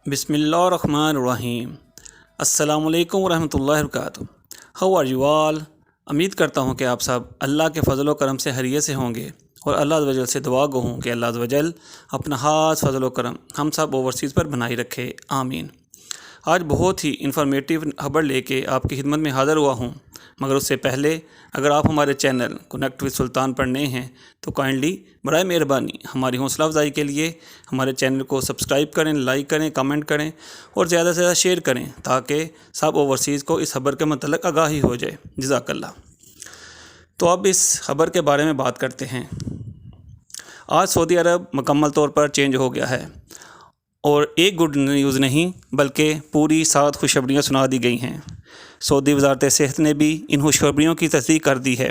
بسم اللہ الرحمن الرحیم۔ السلام علیکم ورحمۃ اللہ وبرکاتہ۔ How are you all? امید کرتا ہوں کہ آپ سب اللہ کے فضل و کرم سے خیریت سے ہوں گے، اور اللہ عز و جل سے دعا گو ہوں کہ اللہ عز و جل اپنا خاص فضل و کرم ہم سب اوورسیز پر بنائی رکھے، آمین۔ آج بہت ہی انفارمیٹیو خبر لے کے آپ کی خدمت میں حاضر ہوا ہوں، مگر اس سے پہلے اگر آپ ہمارے چینل کنیکٹ وتھ سلطان پر نئے ہیں تو کائنڈلی برائے مہربانی ہماری حوصلہ افزائی کے لیے ہمارے چینل کو سبسکرائب کریں، لائک کریں، کمنٹ کریں اور زیادہ سے زیادہ شیئر کریں تاکہ سب اوورسیز کو اس خبر کے متعلق آگاہی ہو جائے۔ جزاک اللہ۔ تو اب اس خبر کے بارے میں بات کرتے ہیں۔ آج سعودی عرب مکمل طور پر چینج ہو گیا ہے، اور ایک گڈ نیوز نہیں بلکہ پوری 7 خوشخبریاں سنا دی گئی ہیں۔ سعودی وزارت صحت نے بھی ان خوشخبریوں کی تصدیق کر دی ہے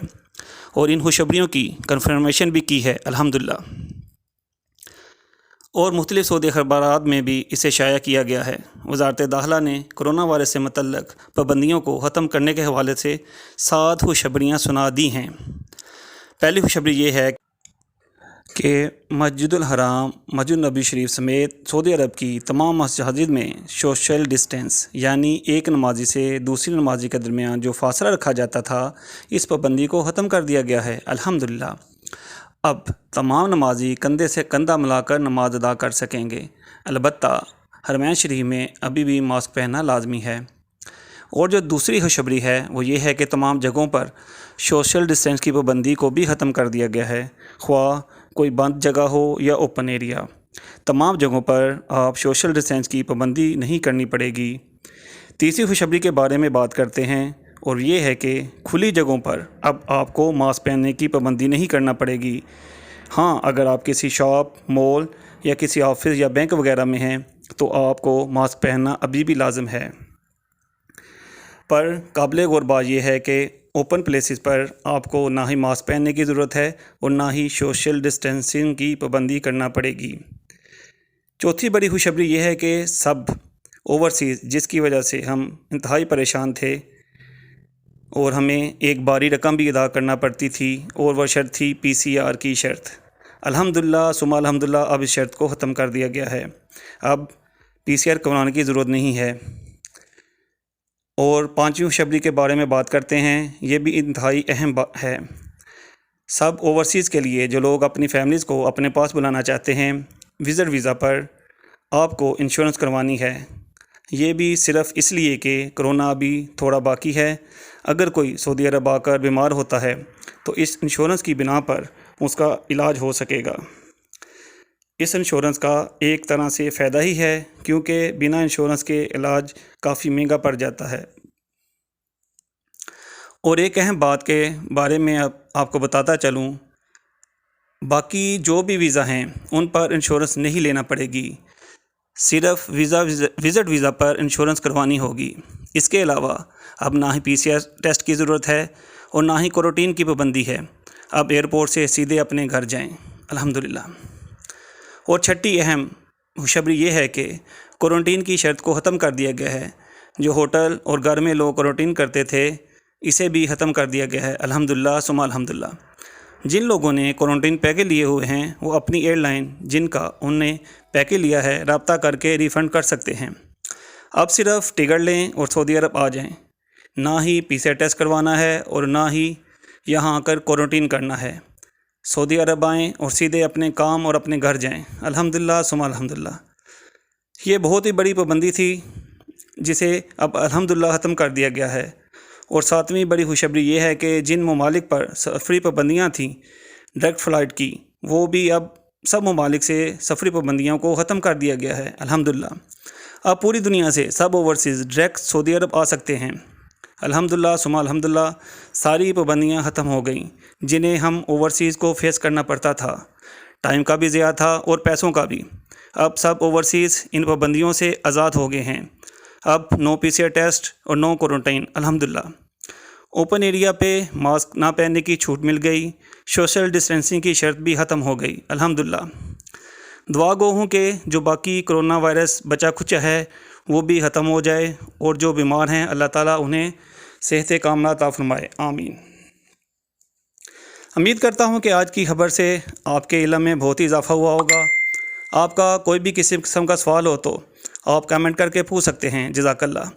اور ان خوشخبریوں کی کنفرمیشن بھی کی ہے، الحمدللہ۔ اور مختلف سعودی اخبارات میں بھی اسے شائع کیا گیا ہے۔ وزارت داخلہ نے کرونا وائرس سے متعلق پابندیوں کو ختم کرنے کے حوالے سے 7 خوشخبریاں سنا دی ہیں۔ پہلی خوشخبری یہ ہے کہ مسجد الحرام، مسجد نبی شریف سمیت سعودی عرب کی تمام مساجد میں سوشل ڈسٹینس، یعنی ایک نمازی سے دوسری نمازی کے درمیان جو فاصلہ رکھا جاتا تھا، اس پابندی کو ختم کر دیا گیا ہے، الحمدللہ۔ اب تمام نمازی کندھے سے کندھا ملا کر نماز ادا کر سکیں گے، البتہ حرمین شریف میں ابھی بھی ماسک پہننا لازمی ہے۔ اور جو دوسری خوشخبری ہے وہ یہ ہے کہ تمام جگہوں پر سوشل ڈسٹینس کی پابندی کو بھی ختم کر دیا گیا ہے، خواہ کوئی بند جگہ ہو یا اوپن ایریا، تمام جگہوں پر آپ سوشل ڈسٹینس کی پابندی نہیں کرنی پڑے گی۔ تیسری خوشخبری کے بارے میں بات کرتے ہیں، اور یہ ہے کہ کھلی جگہوں پر اب آپ کو ماسک پہننے کی پابندی نہیں کرنا پڑے گی۔ ہاں، اگر آپ کسی شاپ، مال یا کسی آفس یا بینک وغیرہ میں ہیں تو آپ کو ماسک پہننا ابھی بھی لازم ہے، پر قابل غور بات یہ ہے کہ اوپن پلیسز پر آپ کو نہ ہی ماسک پہننے کی ضرورت ہے اور نہ ہی سوشل ڈسٹینسنگ کی پابندی کرنا پڑے گی۔ چوتھی بڑی خوشخبری یہ ہے کہ سب اوورسیز، جس کی وجہ سے ہم انتہائی پریشان تھے اور ہمیں ایک باری رقم بھی ادا کرنا پڑتی تھی، اور وہ شرط تھی PCR کی شرط، الحمدللہ ثم الحمدللہ اب اس شرط کو ختم کر دیا گیا ہے۔ اب PCR کروانے کی ضرورت نہیں ہے۔ اور پانچویں خوشخبری کے بارے میں بات کرتے ہیں، یہ بھی انتہائی اہم ہے۔ سب اوورسیز کے لیے جو لوگ اپنی فیملیز کو اپنے پاس بلانا چاہتے ہیں وزٹ ویزا پر، آپ کو انشورنس کروانی ہے۔ یہ بھی صرف اس لیے کہ کرونا ابھی تھوڑا باقی ہے۔ اگر کوئی سعودی عرب آ کر بیمار ہوتا ہے تو اس انشورنس کی بنا پر اس کا علاج ہو سکے گا۔ اس انشورنس کا ایک طرح سے فائدہ ہی ہے، کیونکہ بنا انشورنس کے علاج کافی مہنگا پڑ جاتا ہے۔ اور ایک اہم بات کے بارے میں آپ کو بتاتا چلوں، باقی جو بھی ویزا ہیں ان پر انشورنس نہیں لینا پڑے گی، صرف وزٹ ویزا پر انشورنس کروانی ہوگی۔ اس کے علاوہ اب نہ ہی PCR ٹیسٹ کی ضرورت ہے اور نہ ہی کوارنٹین کی پابندی ہے۔ اب ایئرپورٹ سے سیدھے اپنے گھر جائیں، الحمدللہ۔ اور چھٹی اہم خوشخبری یہ ہے کہ کوارنٹین کی شرط کو ختم کر دیا گیا ہے۔ جو ہوٹل اور گھر میں لوگ کوارنٹین کرتے تھے اسے بھی ختم کر دیا گیا ہے، الحمدللہ ثم الحمدللہ۔ جن لوگوں نے کوارنٹین پیکج لیے ہوئے ہیں وہ اپنی ایئر لائن جن کا انہوں نے پیکج لیا ہے رابطہ کر کے ریفنڈ کر سکتے ہیں۔ اب صرف ٹکٹ لیں اور سعودی عرب آ جائیں، نہ ہی PCR ٹیسٹ کروانا ہے اور نہ ہی یہاں آ کر کوارنٹین کرنا ہے۔ سعودی عرب آئیں اور سیدھے اپنے کام اور اپنے گھر جائیں، الحمدللہ ثم الحمدللہ۔ یہ بہت ہی بڑی پابندی تھی جسے اب الحمدللہ ختم کر دیا گیا ہے۔ اور 7ویں بڑی خوشخبری یہ ہے کہ جن ممالک پر سفری پابندیاں تھیں ڈائریکٹ فلائٹ کی، وہ بھی اب سب ممالک سے سفری پابندیوں کو ختم کر دیا گیا ہے، الحمدللہ۔ اب پوری دنیا سے سب اوورسیز ڈائریکٹ سعودی عرب آ سکتے ہیں، الحمدللہ ثم الحمدللہ۔ ساری پابندیاں ختم ہو گئیں جنہیں ہم اوورسیز کو فیس کرنا پڑتا تھا، ٹائم کا بھی ضیاع تھا اور پیسوں کا بھی۔ اب سب اوورسیز ان پابندیوں سے آزاد ہو گئے ہیں۔ اب نو PCR ٹیسٹ اور نو کوارنٹائن، الحمدللہ۔ اوپن ایریا پہ ماسک نہ پہننے کی چھوٹ مل گئی، سوشل ڈسٹینسنگ کی شرط بھی ختم ہو گئی، الحمدللہ۔ دعا گو ہوں کہ جو باقی کرونا وائرس بچا کھچا ہے وہ بھی ختم ہو جائے، اور جو بیمار ہیں اللہ تعالیٰ انہیں صحت کاملہ عطا فرمائے، آمین۔ امید کرتا ہوں کہ آج کی خبر سے آپ کے علم میں بہت ہی اضافہ ہوا ہوگا۔ آپ کا کوئی بھی کسی قسم کا سوال ہو تو آپ کمنٹ کر کے پوچھ سکتے ہیں۔ جزاک اللہ۔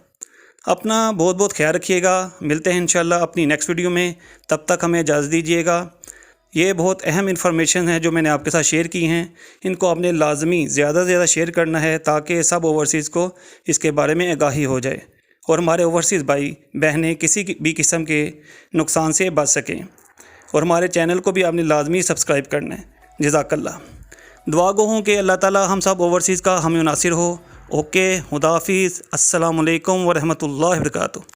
اپنا بہت بہت خیال رکھیے گا، ملتے ہیں انشاءاللہ اپنی نیکسٹ ویڈیو میں، تب تک ہمیں اجازت دیجیے گا۔ یہ بہت اہم انفارمیشن ہے جو میں نے آپ کے ساتھ شیئر کی ہیں، ان کو آپ نے لازمی زیادہ سے زیادہ شیئر کرنا ہے تاکہ سب اوورسیز کو اس کے بارے میں آگاہی ہو جائے اور ہمارے اوورسیز بھائی بہنیں کسی بھی قسم کے نقصان سے بچ سکیں، اور ہمارے چینل کو بھی آپ نے لازمی سبسکرائب کرنا ہے۔ جزاک اللہ۔ دعا گو ہوں کہ اللہ تعالی ہم سب اوورسیز کا حامی و ناصر ہو۔ اوکے، خدا حافظ، السلام علیکم ورحمۃ اللہ وبرکاتہ۔